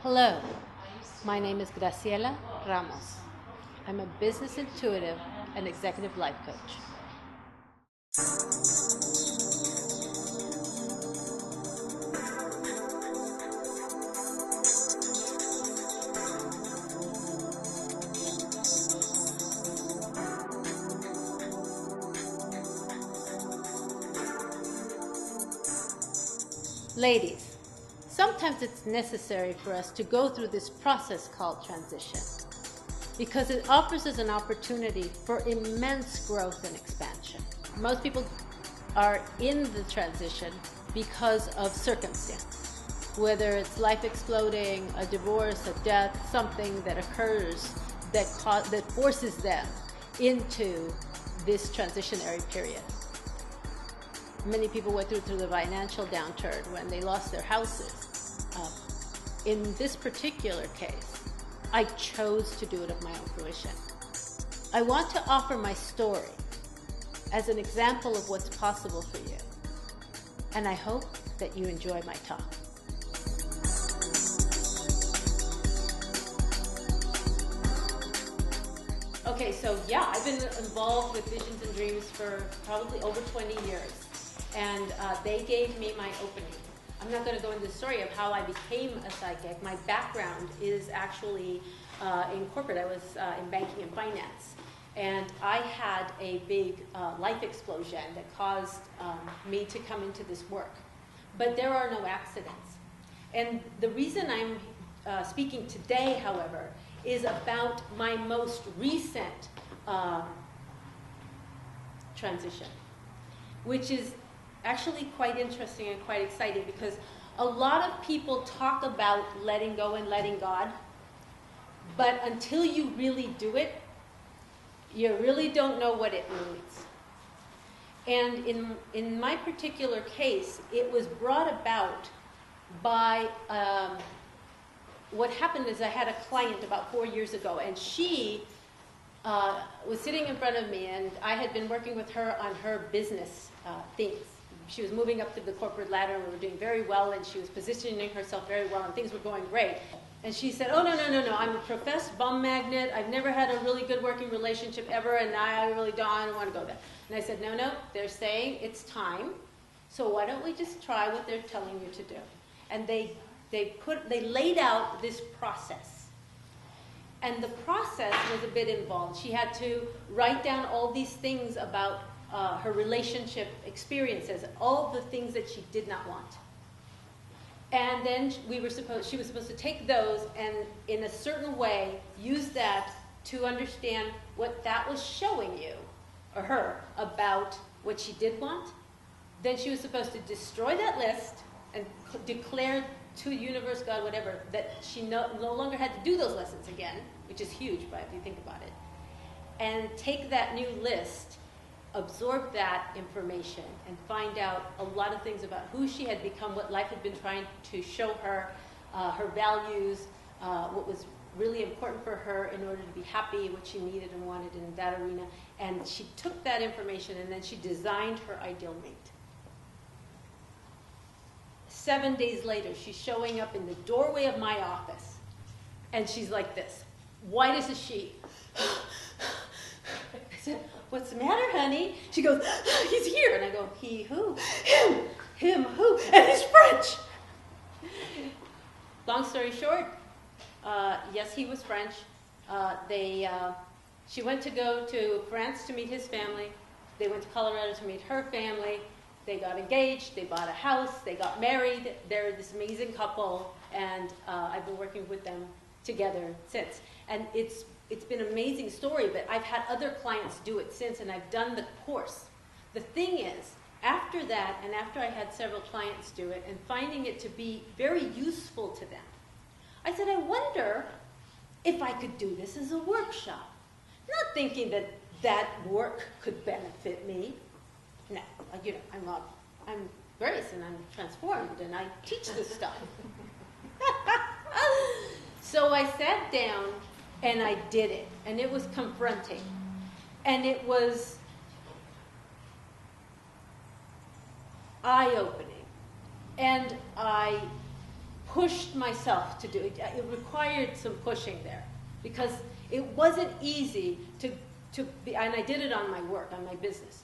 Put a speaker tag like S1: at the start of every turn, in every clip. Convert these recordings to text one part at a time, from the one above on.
S1: Hello, my name is Graciela Ramos. I'm a business intuitive and executive life coach. Ladies, sometimes it's necessary for us to go through this process called transition because it offers us an opportunity for immense growth and expansion. Most people are in the transition because of circumstance, whether it's life exploding, a divorce, a death, something that occurs that forces them into this transitionary period. Many people went through the financial downturn when they lost their houses. In this particular case, I chose to do it of my own fruition. I want to offer my story as an example of what's possible for you. And I hope that you enjoy my talk. Okay, so yeah, I've been involved with Visions and Dreams for probably over 20 years. And they gave me my opening. I'm not going to go into the story of how I became a psychic. My background is actually in corporate. I was in banking and finance. And I had a big life explosion that caused me to come into this work. But there are no accidents. And the reason I'm speaking today, however, is about my most recent transition, which is actually quite interesting and quite exciting because a lot of people talk about letting go and letting God, but until you really do it, you really don't know what it means. And in my particular case, it was brought about by what happened is I had a client about 4 years ago, and she was sitting in front of me, and I had been working with her on her business things. She was moving up to the corporate ladder, and we were doing very well, and she was positioning herself very well, and things were going great. And she said, oh, no, I'm a professed bum magnet. I've never had a really good working relationship ever, and I really don't want to go there. And I said, no, they're saying it's time, so why don't we just try what they're telling you to do? And they laid out this process. And the process was a bit involved. She had to write down all these things about her relationship experiences, all the things that she did not want. And then she was supposed to take those and in a certain way use that to understand what that was showing you, or her, about what she did want. Then she was supposed to destroy that list and declare to the universe, God, whatever, that she no longer had to do those lessons again, which is huge, right, if you think about it. And take that new list, absorb that information, and find out a lot of things about who she had become, what life had been trying to show her, her values, what was really important for her in order to be happy, what she needed and wanted in that arena. And she took that information and then she designed her ideal mate. 7 days later, she's showing up in the doorway of my office, and she's like this, white as a sheet. I said, what's the matter, honey? She goes, he's here. And I go, he who? Him who? And he's French. Long story short, yes, he was French. She went to go to France to meet his family. They went to Colorado to meet her family. They got engaged, they bought a house, they got married. They're this amazing couple, and I've been working with them together since. And it's been an amazing story, but I've had other clients do it since, and I've done the course. The thing is, after that, and after I had several clients do it, and finding it to be very useful to them, I said, I wonder if I could do this as a workshop. Not thinking that that work could benefit me. No, I'm Grace, and I'm transformed, and I teach this stuff. So I sat down, and I did it, and it was confronting. And it was eye-opening. And I pushed myself to do it. It required some pushing there because it wasn't easy to be, and I did it on my work, on my business.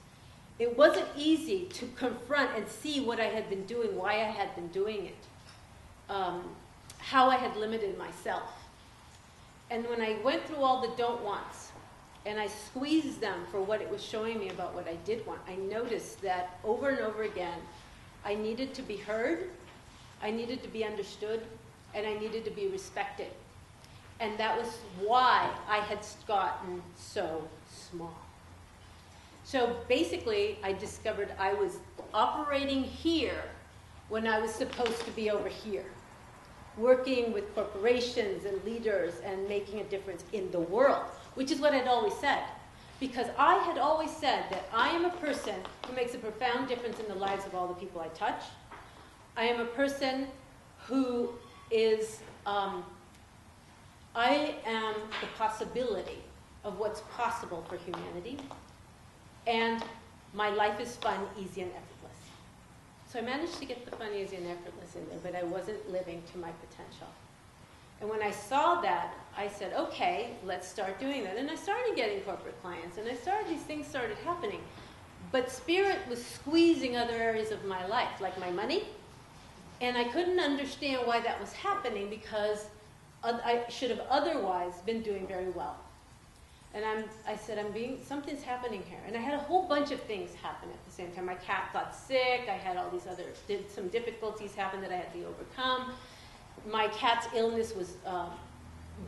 S1: It wasn't easy to confront and see what I had been doing, why I had been doing it, how I had limited myself. And when I went through all the don't wants, and I squeezed them for what it was showing me about what I did want, I noticed that over and over again, I needed to be heard, I needed to be understood, and I needed to be respected. And that was why I had gotten so small. So basically, I discovered I was operating here when I was supposed to be over here, working with corporations and leaders and making a difference in the world, which is what I'd always said. Because I had always said that I am a person who makes a profound difference in the lives of all the people I touch. I am a person who is, I am the possibility of what's possible for humanity. And my life is fun, easy, and effortless. So I managed to get the fun, easy, and effortless in there, but I wasn't living to my potential. And when I saw that, I said, okay, let's start doing that. And I started getting corporate clients, and these things started happening. But Spirit was squeezing other areas of my life, like my money. And I couldn't understand why that was happening because I should have otherwise been doing very well. And I said, something's happening here. And I had a whole bunch of things happen at the same time. My cat got sick. I had all these some difficulties happen that I had to overcome. My cat's illness was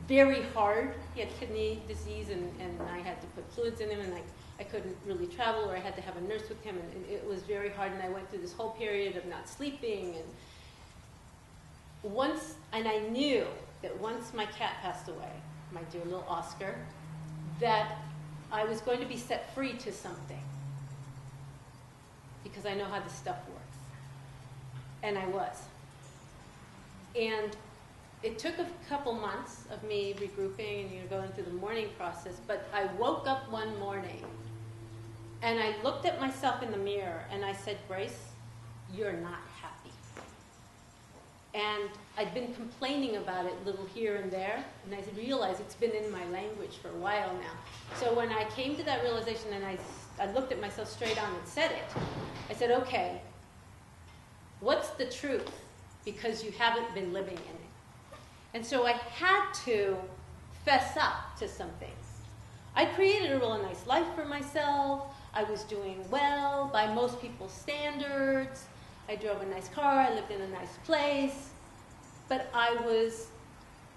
S1: very hard. He had kidney disease, and I had to put fluids in him, and I couldn't really travel, or I had to have a nurse with him, and it was very hard. And I went through this whole period of not sleeping. And I knew that once my cat passed away, my dear little Oscar, that I was going to be set free to something because I know how this stuff works. And I was. And it took a couple months of me regrouping and going through the mourning process, but I woke up one morning and I looked at myself in the mirror and I said, Grace, you're not happy. And I'd been complaining about it a little here and there, and I realized it's been in my language for a while now. So when I came to that realization and I looked at myself straight on and said it, I said, okay, what's the truth? Because you haven't been living in it. And so I had to fess up to some things. I created a real nice life for myself. I was doing well by most people's standards. I drove a nice car, I lived in a nice place, but I was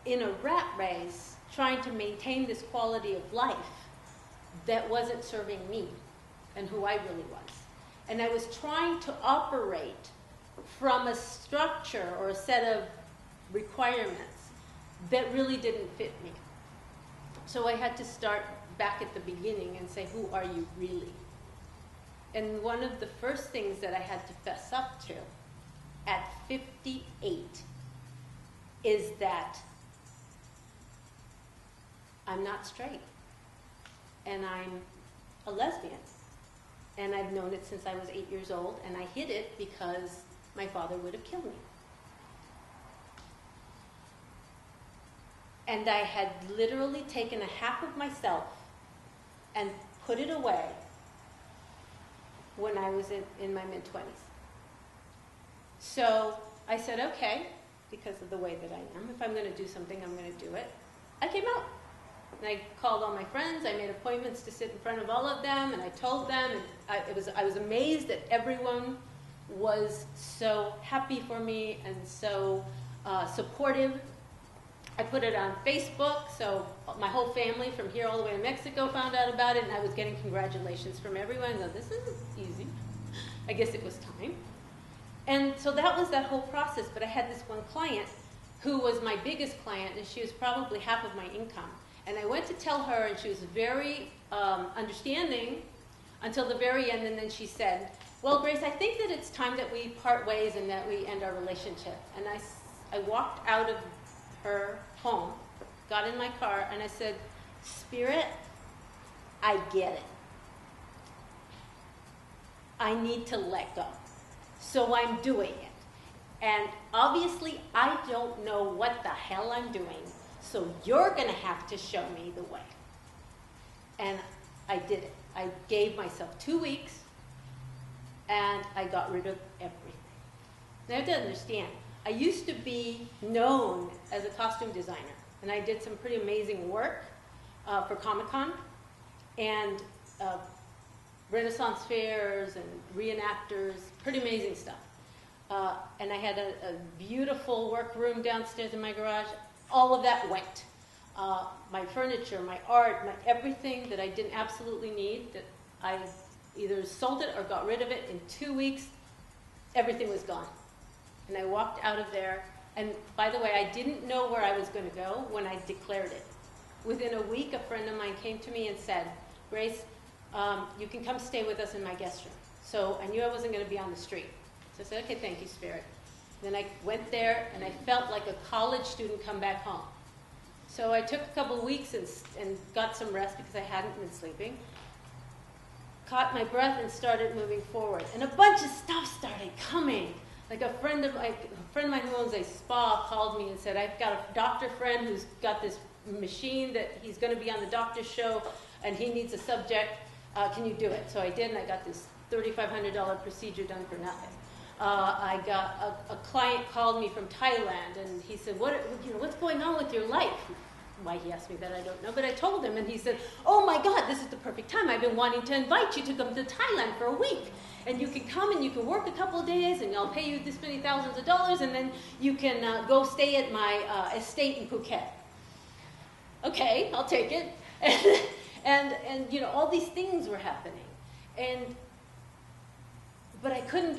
S1: in a rat race trying to maintain this quality of life that wasn't serving me and who I really was. And I was trying to operate from a structure or a set of requirements that really didn't fit me. So I had to start back at the beginning and say, who are you really? And one of the first things that I had to fess up to at 58 is that I'm not straight. And I'm a lesbian. And I've known it since I was 8 years old, and I hid it because my father would have killed me. And I had literally taken a half of myself and put it away when I was in my mid-20s. So I said, okay, because of the way that I am, if I'm going to do something, I'm going to do it. I came out. And I called all my friends. I made appointments to sit in front of all of them, and I told them. And I was amazed that everyone was so happy for me and so supportive. I put it on Facebook, so my whole family from here all the way to Mexico found out about it, and I was getting congratulations from everyone. So this isn't easy. I guess it was time. And so that was that whole process, but I had this one client who was my biggest client, and she was probably half of my income. And I went to tell her, and she was very understanding until the very end, and then she said, well, Grace, I think that it's time that we part ways and that we end our relationship. And I walked out of her home, got in my car, and I said, Spirit, I get it. I need to let go. So I'm doing it. And obviously, I don't know what the hell I'm doing, so you're going to have to show me the way. And I did it. I gave myself 2 weeks, and I got rid of everything. Now, you have to understand, I used to be known as a costume designer, and I did some pretty amazing work for Comic-Con and Renaissance fairs and reenactors, pretty amazing stuff. And I had a beautiful workroom downstairs in my garage. All of that went. My furniture, my art, everything that I didn't absolutely need, that I either sold it or got rid of it in 2 weeks, everything was gone. And I walked out of there. And by the way, I didn't know where I was going to go when I declared it. Within a week, a friend of mine came to me and said, Grace, you can come stay with us in my guest room. So I knew I wasn't going to be on the street. So I said, okay, thank you, Spirit. Then I went there, and I felt like a college student come back home. So I took a couple of weeks and got some rest because I hadn't been sleeping. Caught my breath and started moving forward. And a bunch of stuff started coming. Like a friend of mine who owns a spa called me and said, I've got a doctor friend who's got this machine that he's going to be on the doctor's show, and he needs a subject. Can you do it? So I did, and I got this $3,500 procedure done for nothing. I got a client called me from Thailand, and he said, what's going on with your life? Why he asked me that, I don't know, but I told him, and he said, oh my God, this is the perfect time. I've been wanting to invite you to come to Thailand for a week. And you can come and you can work a couple of days, and I'll pay you this many thousands of dollars, and then you can go stay at my estate in Phuket. Okay, I'll take it. and all these things were happening. But I couldn't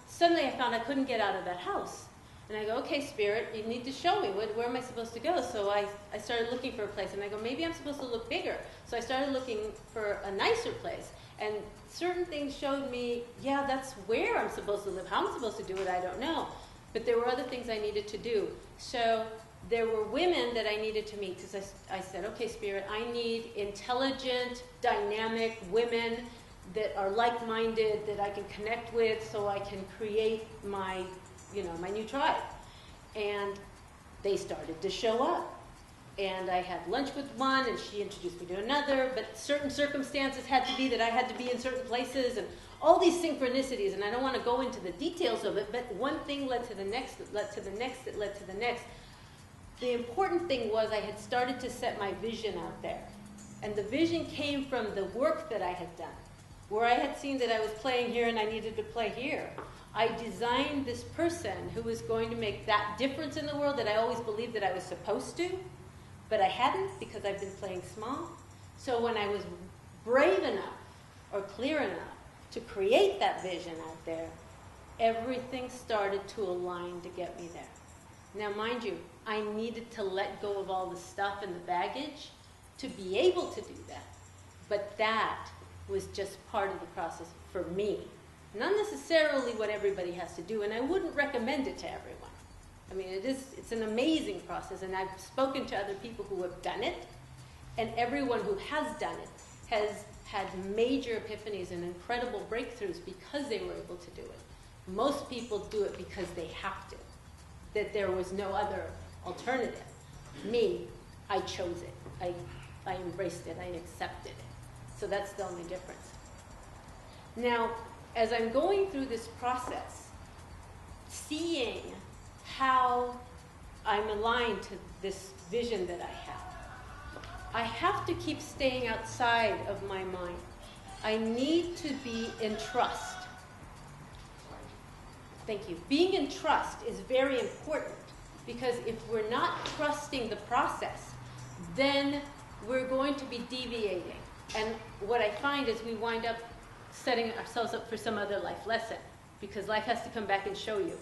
S1: suddenly I found I couldn't get out of that house. And I go, okay, Spirit, you need to show me. Where am I supposed to go? So I started looking for a place. And I go, maybe I'm supposed to look bigger. So I started looking for a nicer place. And certain things showed me, yeah, that's where I'm supposed to live. How I'm supposed to do it, I don't know. But there were other things I needed to do. So there were women that I needed to meet. Because I said, okay, Spirit, I need intelligent, dynamic women that are like-minded, that I can connect with, so I can create my new tribe. And they started to show up. And I had lunch with one, and she introduced me to another, but certain circumstances had to be that I had to be in certain places, and all these synchronicities, and I don't want to go into the details of it, but one thing led to the next, that led to the next, that led to the next. The important thing was I had started to set my vision out there. And the vision came from the work that I had done, where I had seen that I was playing here and I needed to play here. I designed this person who was going to make that difference in the world that I always believed that I was supposed to, but I hadn't because I've been playing small. So when I was brave enough or clear enough to create that vision out there, everything started to align to get me there. Now, mind you, I needed to let go of all the stuff and the baggage to be able to do that. But that was just part of the process for me. Not necessarily what everybody has to do, and I wouldn't recommend it to everyone. I mean, it's an amazing process, and I've spoken to other people who have done it, and everyone who has done it has had major epiphanies and incredible breakthroughs because they were able to do it. Most people do it because they have to, that there was no other alternative. Me, I chose it. I embraced it. I accepted it. So that's the only difference. Now, as I'm going through this process, seeing how I'm aligned to this vision that I have to keep staying outside of my mind. I need to be in trust. Thank you. Being in trust is very important, because if we're not trusting the process, then we're going to be deviating. And what I find is we wind up setting ourselves up for some other life lesson, because life has to come back and show you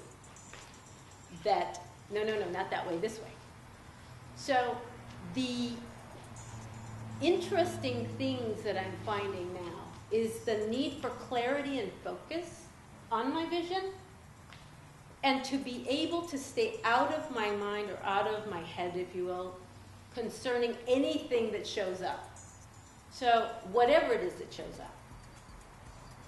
S1: that, no, not that way, this way. So the interesting things that I'm finding now is the need for clarity and focus on my vision, and to be able to stay out of my mind or out of my head, if you will, concerning anything that shows up. So whatever it is that shows up.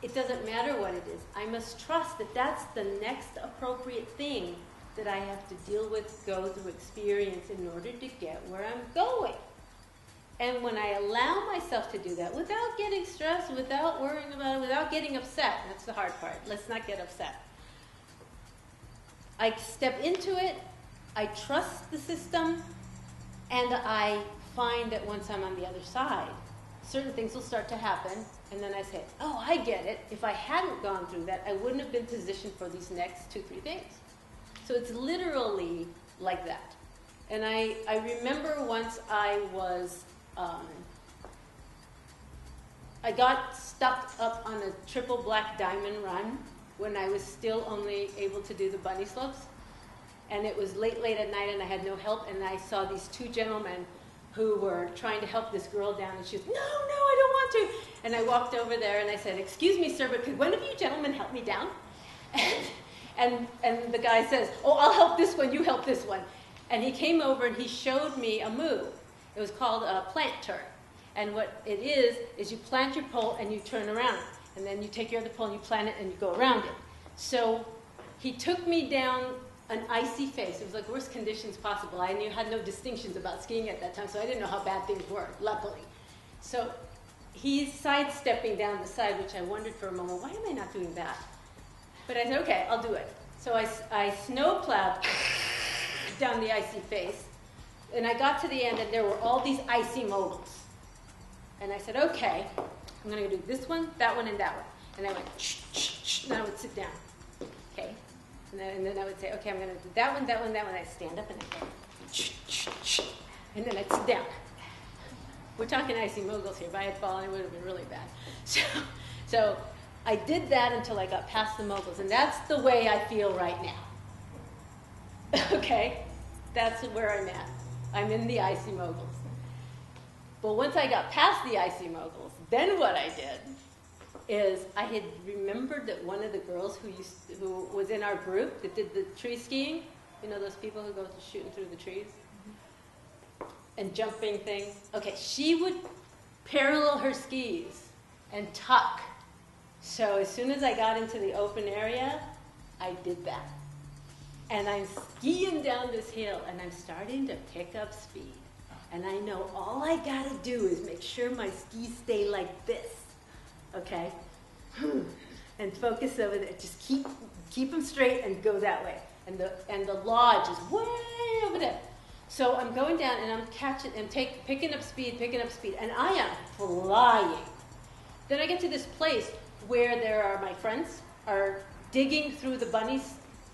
S1: it doesn't matter what it is. I must trust that that's the next appropriate thing that I have to deal with, go through, experience in order to get where I'm going. And when I allow myself to do that, without getting stressed, without worrying about it, without getting upset, that's the hard part. Let's not get upset. I step into it, I trust the system, and I find that once I'm on the other side, certain things will start to happen, and then I say, oh, I get it. If I hadn't gone through that, I wouldn't have been positioned for these next 2, 3 things. So it's literally like that. And I remember once I was, I got stuck up on a triple black diamond run when I was still only able to do the bunny slopes. And it was late at night and I had no help, and I saw these 2 gentlemen who were trying to help this girl down, and she was, no, I don't want to. And I walked over there and I said, excuse me, sir, but could one of you gentlemen help me down? And the guy says, oh, I'll help this one, you help this one. And he came over and he showed me a move. It was called a plant turn. And what it is you plant your pole and you turn around. And then you take your other pole and you plant it and you go around it. So he took me down an icy face. It was like worst conditions possible. I had no distinctions about skiing at that time, so I didn't know how bad things were, luckily. So he's sidestepping down the side, which I wondered for a moment, why am I not doing that? But I said, okay, I'll do it. So I snowplowed down the icy face, and I got to the end, and there were all these icy moguls. And I said, okay, I'm going to do this one, and that one. And I went, and then I would sit down, okay? And then I would say, okay, I'm going to do that one. I'd stand up and I'd go, and then I'd sit down. We're talking icy moguls here. If I had fallen, it would have been really bad. So I did that until I got past the moguls, and that's the way I feel right now. Okay? That's where I'm at. I'm in the icy moguls. But once I got past the icy moguls, then what I did is I had remembered that one of the girls who was in our group that did the tree skiing, you know those people who go shooting through the trees and jumping things? Okay, she would parallel her skis and tuck. So as soon as I got into the open area, I did that. And I'm skiing down this hill, and I'm starting to pick up speed. And I know all I gotta do is make sure my skis stay like this. Okay? And focus over there. Just keep them straight and go that way. And the lodge is way over there. So I'm going down and I'm catching and picking up speed, and I am flying. Then I get to this place where there are my friends are digging through the bunny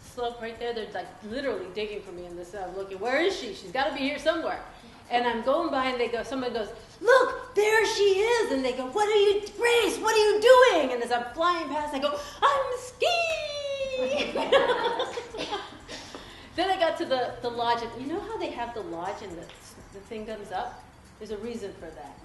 S1: slope right there. They're like literally digging for me in this. I'm looking, where is she? She's got to be here somewhere. And I'm going by, and someone goes, look, there she is. And they go, Grace, what are you doing? And as I'm flying past, I go, I'm skiing. Then I got to the lodge, and you know how they have the lodge and the thing comes up? There's a reason for that.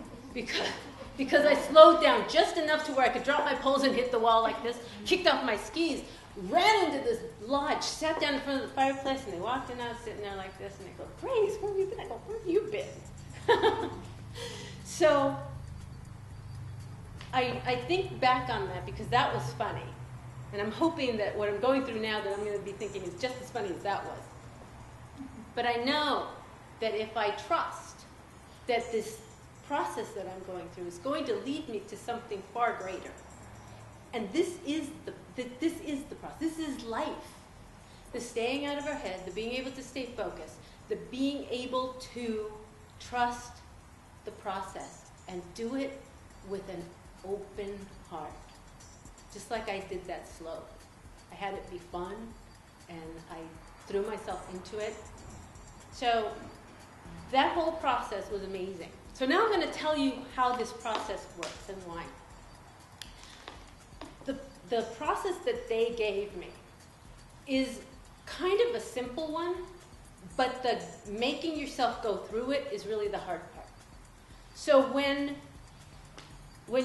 S1: Because I slowed down just enough to where I could drop my poles and hit the wall like this, kicked off my skis, ran into this lodge, sat down in front of the fireplace, and they walked in, I was sitting there like this, and they go, Grace, where have you been? I go, where have you been? So I think back on that because that was funny. And I'm hoping that what I'm going through now that I'm going to be thinking is just as funny as that was. But I know that if I trust that this process that I'm going through is going to lead me to something far greater. And this is the process. This is life. The staying out of our head, the being able to stay focused, the being able to trust the process and do it with an open heart. Just like I did that slope. I had it be fun, and I threw myself into it. So that whole process was amazing. So now I'm going to tell you how this process works and why. The process that they gave me is kind of a simple one, but the making yourself go through it is really the hard part. So when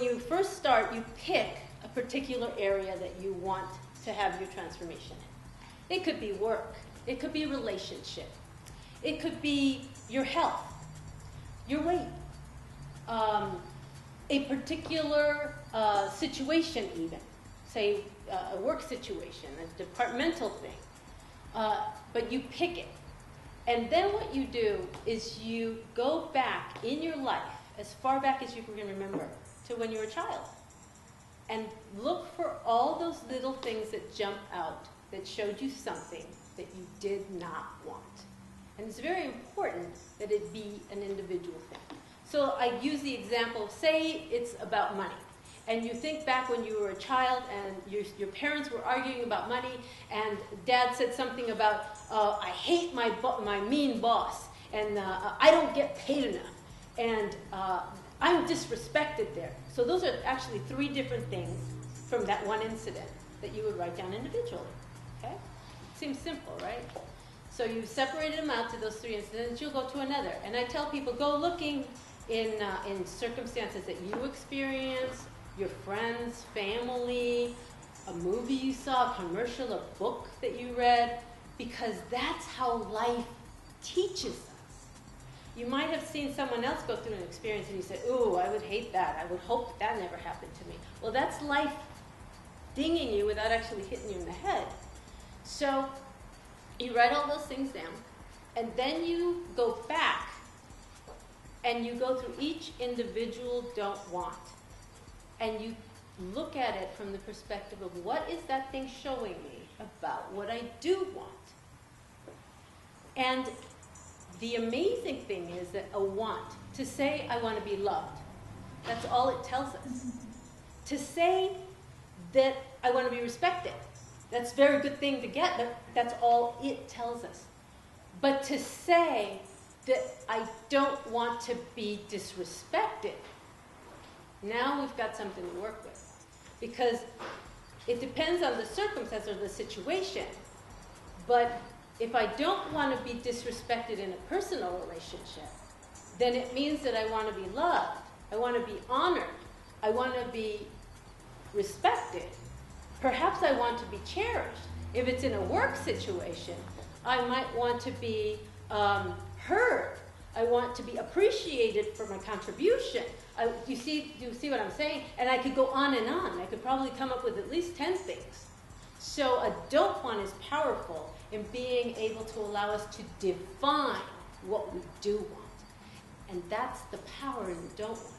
S1: you first start, you pick a particular area that you want to have your transformation in. It could be work. It could be a relationship. It could be your health, your weight, a particular situation even. say, a work situation, a departmental thing, but you pick it. And then what you do is you go back in your life, as far back as you can remember, to when you were a child. And look for all those little things that jump out that showed you something that you did not want. And it's very important that it be an individual thing. So I use the example, say it's about money. And you think back when you were a child and your parents were arguing about money, and dad said something about, I hate my mean boss, and I don't get paid enough, and I'm disrespected there. So those are actually 3 different things from that one incident that you would write down individually. Okay? Seems simple, right? So you've separated them out to those 3 incidents, you'll go to another. And I tell people, go looking in circumstances that you experienced, your friends, family, a movie you saw, a commercial, a book that you read, because that's how life teaches us. You might have seen someone else go through an experience and you say, ooh, I would hate that. I would hope that never happened to me. Well, that's life dinging you without actually hitting you in the head. So you write all those things down, and then you go back and you go through each individual don't want. And you look at it from the perspective of what is that thing showing me about what I do want. And the amazing thing is that a want, to say I want to be loved, that's all it tells us. To say that I want to be respected, that's a very good thing to get, but that's all it tells us. But to say that I don't want to be disrespected, now we've got something to work with. Because it depends on the circumstance or the situation. But if I don't want to be disrespected in a personal relationship, then it means that I want to be loved. I want to be honored. I want to be respected. Perhaps I want to be cherished. If it's in a work situation, I might want to be heard. I want to be appreciated for my contribution. Do you see what I'm saying? And I could go on and on. I could probably come up with at least 10 things. So a don't want is powerful in being able to allow us to define what we do want. And that's the power in the don't want.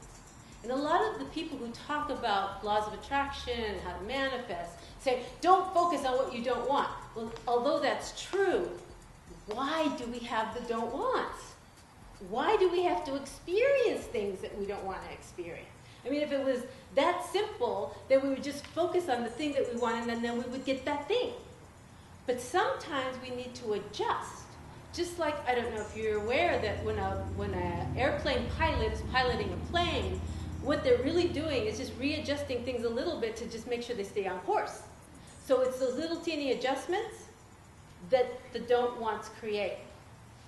S1: And a lot of the people who talk about laws of attraction and how to manifest say, don't focus on what you don't want. Well, although that's true, why do we have the don't wants? Why do we have to experience things that we don't want to experience? I mean, if it was that simple, then we would just focus on the thing that we want, and then we would get that thing. But sometimes we need to adjust. Just like, I don't know if you're aware that when an airplane pilot is piloting a plane, what they're really doing is just readjusting things a little bit to just make sure they stay on course. So it's those little teeny adjustments that the don't wants create.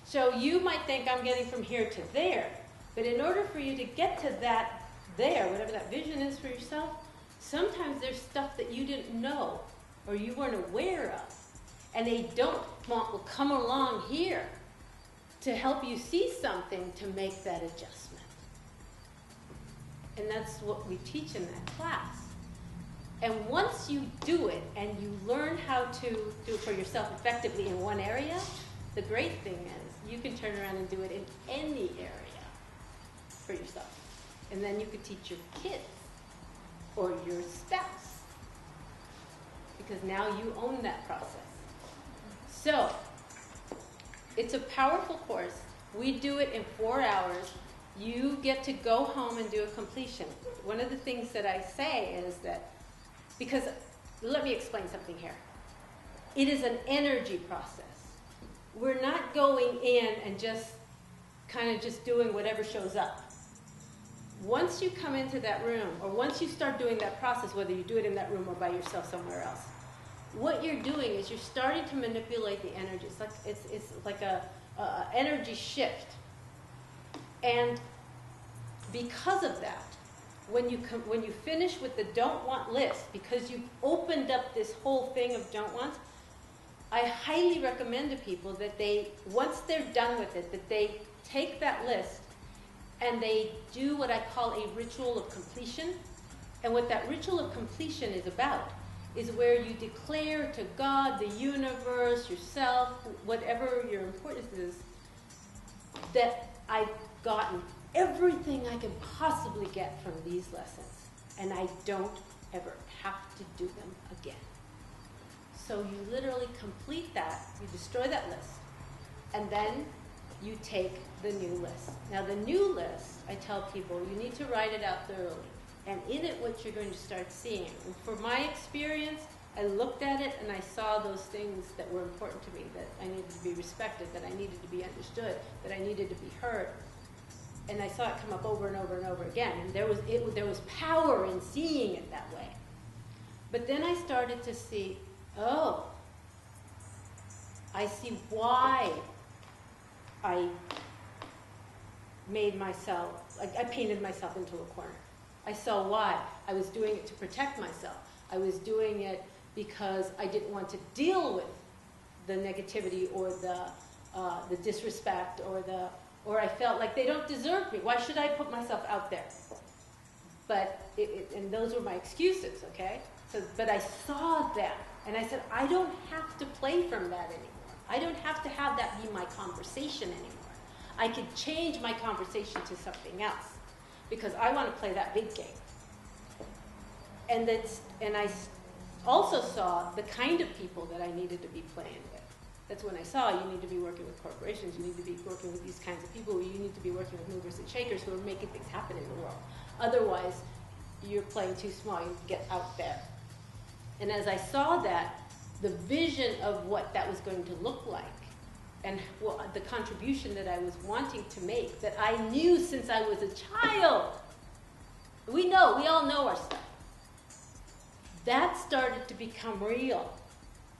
S1: So you might think I'm getting from here to there, but in order for you to get to that there, whatever that vision is for yourself, sometimes there's stuff that you didn't know or you weren't aware of. And a don't want will come along here to help you see something to make that adjustment. And that's what we teach in that class. And once you do it and you learn how to do it for yourself effectively in one area, the great thing is you can turn around and do it in any area for yourself. And then you could teach your kids or your spouse, because now you own that process. So it's a powerful course. We do it in 4 hours. You get to go home and do a completion. One of the things that I say is that, because let me explain something here. It is an energy process. We're not going in and just kind of just doing whatever shows up. Once you come into that room, or once you start doing that process, whether you do it in that room or by yourself somewhere else, what you're doing is you're starting to manipulate the energy. It's like a energy shift. And because of that, when you finish with the don't want list, because you've opened up this whole thing of don't wants, I highly recommend to people that they, once they're done with it, that they take that list and they do what I call a ritual of completion. And what that ritual of completion is about is where you declare to God, the universe, yourself, whatever your importance is, that I've gotten everything I can possibly get from these lessons, and I don't ever have to do them again. So you literally complete that, you destroy that list, and then you take the new list. Now the new list, I tell people, you need to write it out thoroughly. And in it, what you're going to start seeing. And for my experience, I looked at it and I saw those things that were important to me, that I needed to be respected, that I needed to be understood, that I needed to be heard. And I saw it come up over and over and over again. And there was power in seeing it that way. But then I started to see, oh, I see why I made myself, I painted myself into a corner. I saw why. I was doing it to protect myself. I was doing it because I didn't want to deal with the negativity or the disrespect or I felt like they don't deserve me. Why should I put myself out there? But and those were my excuses, okay? But I saw that, and I said, I don't have to play from that anymore. I don't have to have that be my conversation anymore. I could change my conversation to something else, because I want to play that big game. And I also saw the kind of people that I needed to be playing with. That's when I saw you need to be working with corporations, you need to be working with these kinds of people, you need to be working with movers and shakers who are making things happen in the world. Otherwise, you're playing too small, you need to get out there. And as I saw that, the vision of what that was going to look like, and the contribution that I was wanting to make, that I knew since I was a child. We all know our stuff. That started to become real.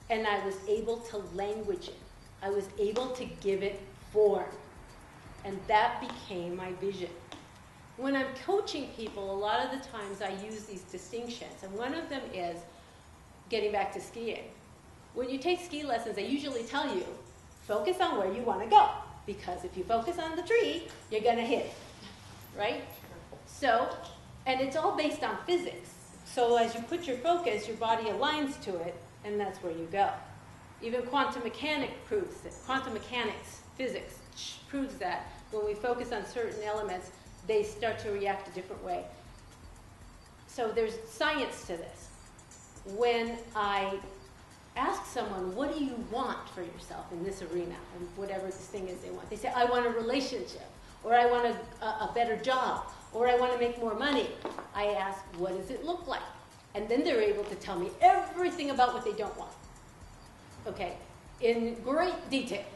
S1: And I was able to language it. I was able to give it form. And that became my vision. When I'm coaching people, a lot of the times I use these distinctions. And one of them is, getting back to skiing. When you take ski lessons, I usually tell you, focus on where you want to go, because if you focus on the tree, you're going to hit it, right? So, and it's all based on physics. So as you put your focus, your body aligns to it, and that's where you go. Even quantum mechanics, physics proves that when we focus on certain elements, they start to react a different way. So there's science to this. When I ask someone, what do you want for yourself in this arena, and whatever this thing is they want. They say, I want a relationship, or I want a better job, or I want to make more money. I ask, what does it look like? And then they're able to tell me everything about what they don't want. Okay, in great detail.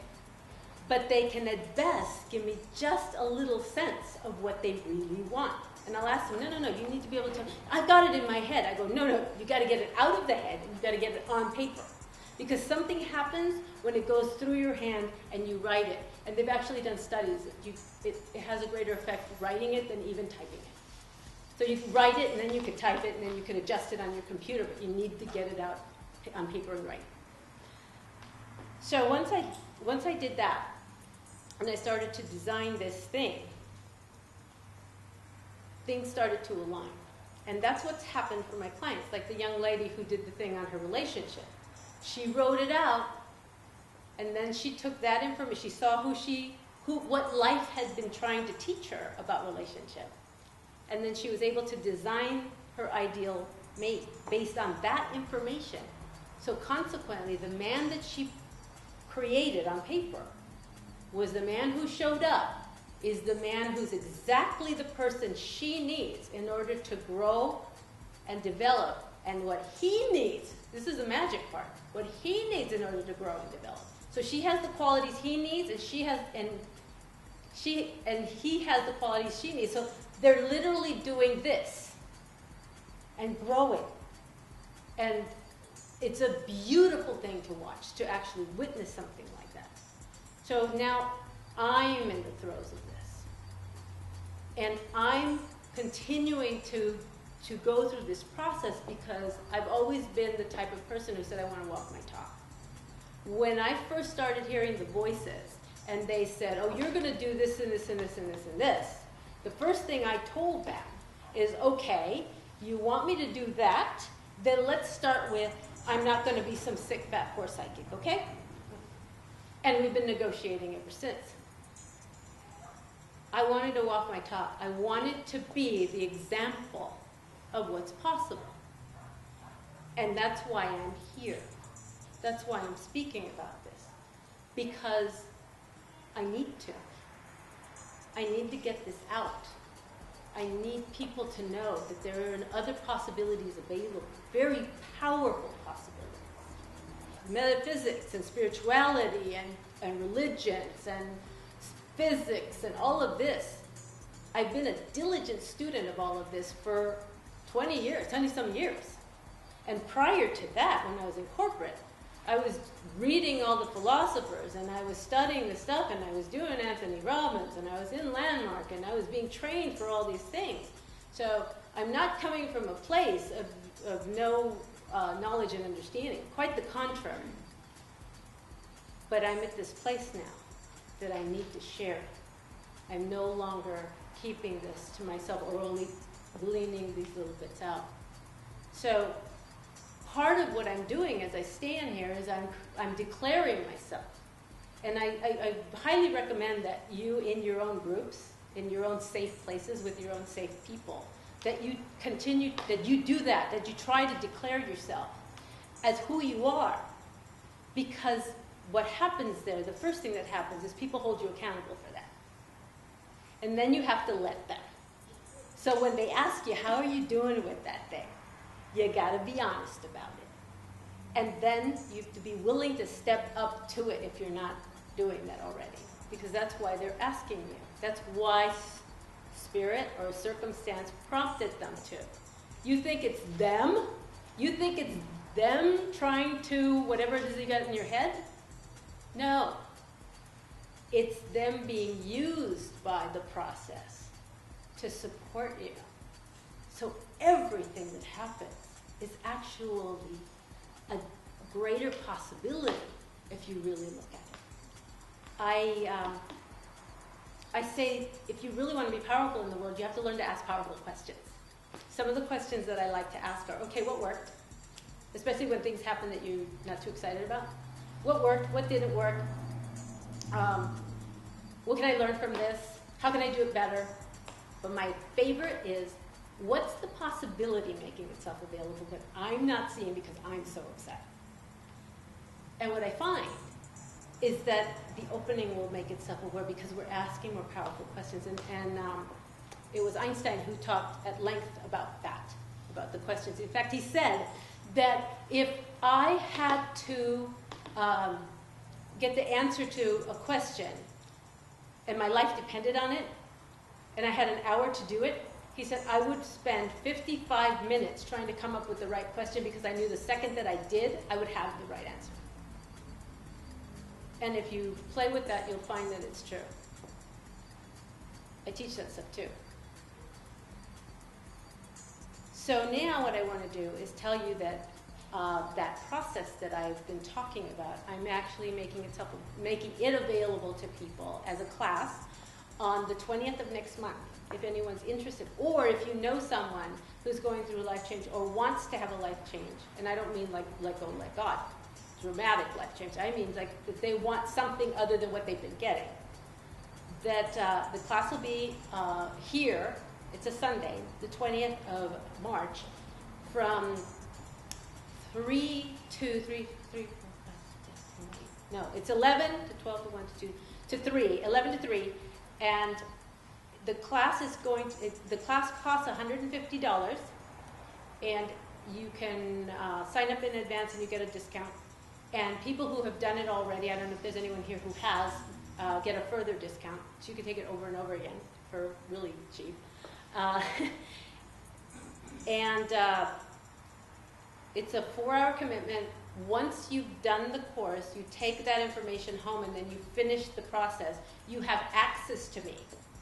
S1: But they can at best give me just a little sense of what they really want. And I'll ask them, no, you need to be able to, I've got it in my head. I go, no, you got to get it out of the head, and you've got to get it on paper. Because something happens when it goes through your hand and you write it. And they've actually done studies that it has a greater effect writing it than even typing it. So you can write it, and then you can type it, and then you can adjust it on your computer, but you need to get it out on paper and write. So once I did that, and I started to design this thing, things started to align. And that's what's happened for my clients, like the young lady who did the thing on her relationship. She wrote it out, and then she took that information. She saw what life had been trying to teach her about relationship. And then she was able to design her ideal mate based on that information. So consequently, the man that she created on paper was the man who showed up, is the man who's exactly the person she needs in order to grow and develop. And what he needs, this is the magic part, what he needs in order to grow and develop. So she has the qualities he needs, and he has the qualities she needs. So they're literally doing this and growing. And it's a beautiful thing to watch, to actually witness something like that. So now I'm in the throes of this. And I'm continuing to go through this process because I've always been the type of person who said I want to walk my talk. When I first started hearing the voices and they said, oh, you're going to do this and this and this and this and this, the first thing I told them is, okay, you want me to do that, then let's start with, I'm not going to be some sick, fat, poor psychic, okay? And we've been negotiating ever since. I wanted to walk my talk. I wanted to be the example of what's possible. And that's why I'm here. That's why I'm speaking about this. Because I need to. I need to get this out. I need people to know that there are other possibilities available, very powerful possibilities. Metaphysics and spirituality and religions and physics and all of this. I've been a diligent student of all of this for 20 years, 20-some years. And prior to that, when I was in corporate, I was reading all the philosophers, and I was studying the stuff, and I was doing Anthony Robbins, and I was in Landmark, and I was being trained for all these things. So I'm not coming from a place of no knowledge and understanding. Quite the contrary. But I'm at this place now that I need to share it. I'm no longer keeping this to myself or only gleaning these little bits out. So part of what I'm doing as I stand here is I'm declaring myself. And I highly recommend that you, in your own groups, in your own safe places with your own safe people, that you continue, that you do that you try to declare yourself as who you are. Because what happens there, the first thing that happens is people hold you accountable for that. And then you have to let them. So when they ask you, how are you doing with that thing? You got to be honest about it. And then you have to be willing to step up to it if you're not doing that already. Because that's why they're asking you. That's why spirit or circumstance prompted them to. You think it's them? You think it's them trying to, whatever it is you got in your head? No. It's them being used by the process to support you. So everything that happens is actually a greater possibility if you really look at it. I say if you really want to be powerful in the world, you have to learn to ask powerful questions. Some of the questions that I like to ask are, okay, what worked? Especially when things happen that you're not too excited about. What worked? What didn't work? What can I learn from this? How can I do it better? But my favorite is, what's the possibility making itself available that I'm not seeing because I'm so upset? And what I find is that the opening will make itself aware because we're asking more powerful questions. And it was Einstein who talked at length about that, about the questions. In fact, he said that if I had to get the answer to a question and my life depended on it, and I had an hour to do it, he said, I would spend 55 minutes trying to come up with the right question because I knew the second that I did, I would have the right answer. And if you play with that, you'll find that it's true. I teach that stuff too. So now what I want to do is tell you that that process that I've been talking about, I'm actually making it available to people as a class on the 20th of next month, if anyone's interested. Or if you know someone who's going through a life change or wants to have a life change, and I don't mean like let go, let God, dramatic life change. I mean like that they want something other than what they've been getting. That the class will be here. It's a Sunday, the 20th of March, from 3 to 3, 4, 5, 6, 7, 8. No, it's 11 to 12 to 1 to 2 to 3, 11 to 3, and the class is the class costs $150, and you can sign up in advance and you get a discount. And people who have done it already, I don't know if there's anyone here who has, get a further discount. So you can take it over and over again for really cheap. It's a 4-hour commitment. Once you've done the course, you take that information home and then you finish the process. You have access to me.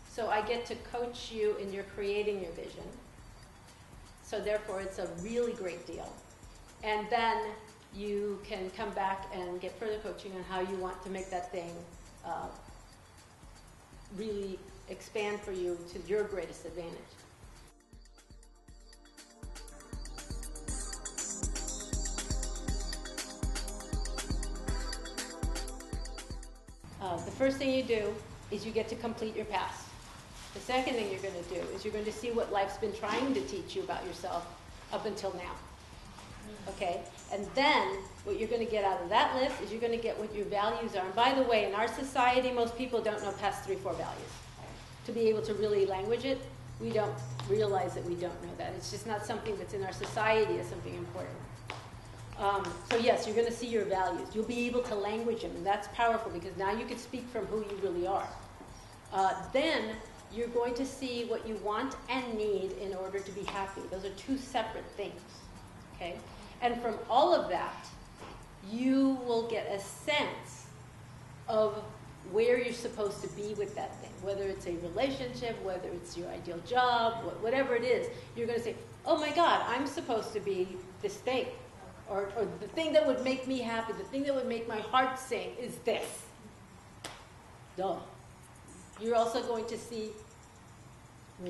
S1: So I get to coach you in your creating your vision. So therefore, it's a really great deal. And then you can come back and get further coaching on how you want to make that thing really expand for you to your greatest advantage. first thing you do is you get to complete your past. The second thing you're going to do is you're going to see what life's been trying to teach you about yourself up until now. Okay? And then what you're going to get out of that list is you're going to get what your values are. And by the way, in our society, most people don't know past 3, 4 values. To be able to really language it, we don't realize that we don't know that. It's just not something that's in our society as something important. So yes, you're going to see your values. You'll be able to language them, and that's powerful because now you can speak from who you really are. Then you're going to see what you want and need in order to be happy. Those are 2 separate things, okay? And from all of that, you will get a sense of where you're supposed to be with that thing, whether it's a relationship, whether it's your ideal job, whatever it is. You're going to say, oh my God, I'm supposed to be this thing. Or the thing that would make me happy, the thing that would make my heart sing is this. Duh. You're also going to see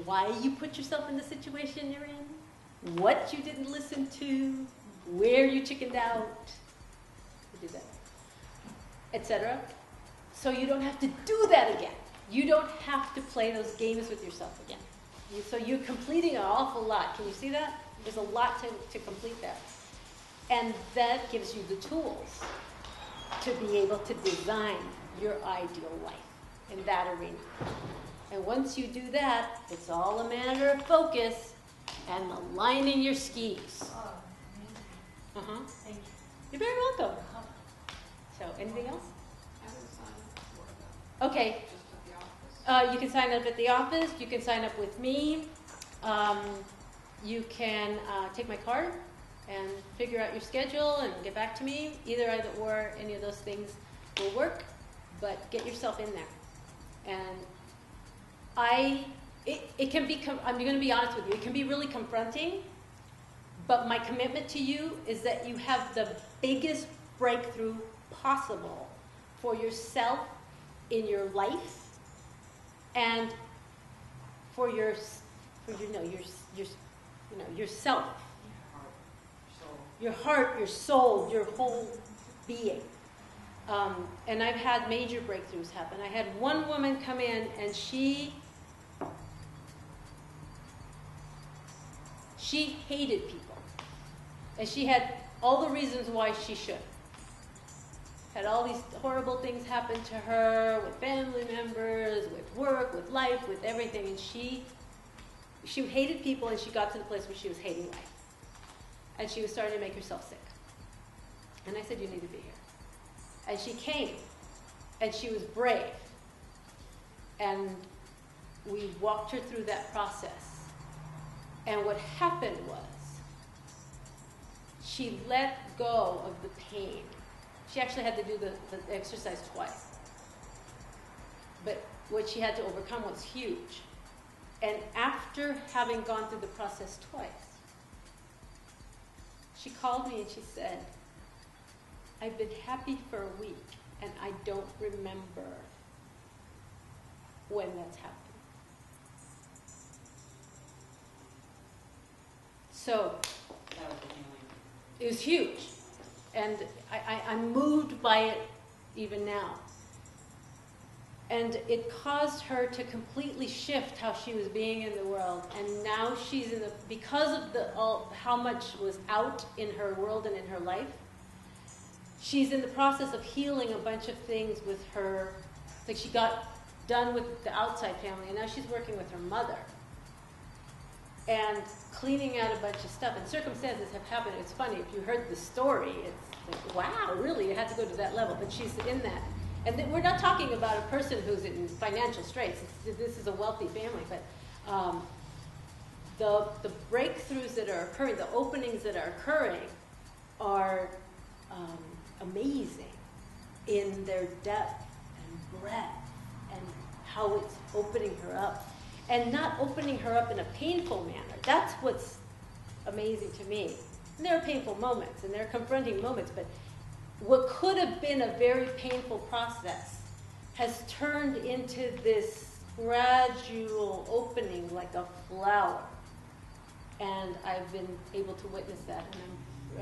S1: why you put yourself in the situation you're in, what you didn't listen to, where you chickened out, you did that, etc. So you don't have to do that again. You don't have to play those games with yourself again. So you're completing an awful lot. Can you see that? There's a lot to complete that. And that gives you the tools to be able to design your ideal life in that arena. And once you do that, it's all a matter of focus and aligning your skis.
S2: Thank you.
S1: You're very welcome. So, anything else? Okay. You can sign up at the office. You can sign up with me. You can take my card and figure out your schedule and get back to me. Either or any of those things will work, but get yourself in there. And it can be, I'm going to be honest with you, it can be really confronting, but my commitment to you is that you have the biggest breakthrough possible for yourself in your life and for yourself, your heart, your soul, your whole being. And I've had major breakthroughs happen. I had one woman come in and she hated people. And she had all the reasons why she should. Had all these horrible things happen to her with family members, with work, with life, with everything. And she hated people, and she got to the place where she was hating life. And she was starting to make herself sick. And I said, you need to be here. And she came, and she was brave. And we walked her through that process. And what happened was, she let go of the pain. She actually had to do the exercise twice. But what she had to overcome was huge. And after having gone through the process twice, she called me and she said, I've been happy for a week, and I don't remember when that's happened. So, it was huge. And I'm moved by it even now. And it caused her to completely shift how she was being in the world. And now she's in because of how much was out in her world and in her life, she's in the process of healing a bunch of things with her. Like she got done with the outside family, and now she's working with her mother. And cleaning out a bunch of stuff. And circumstances have happened. It's funny, if you heard the story, it's like, wow, really, you had to go to that level. But she's in that. And we're not talking about a person who's in financial straits. This is a wealthy family. But the breakthroughs that are occurring, the openings that are occurring are amazing in their depth and breadth and how it's opening her up. And not opening her up in a painful manner. That's what's amazing to me. And there are painful moments, and there are confronting moments, but what could have been a very painful process has turned into this gradual opening like a flower. And I've been able to witness that, and I'm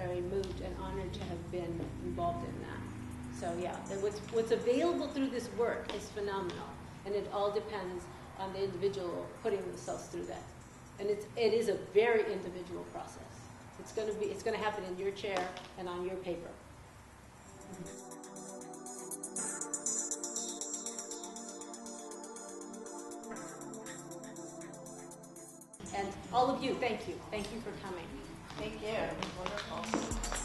S1: very moved and honored to have been involved in that. So yeah, what's available through this work is phenomenal, and it all depends on the individual putting themselves through that. And it is a very individual process. It's going to happen in your chair and on your paper. And all of you, thank you. Thank you for coming.
S2: Thank you. Wonderful.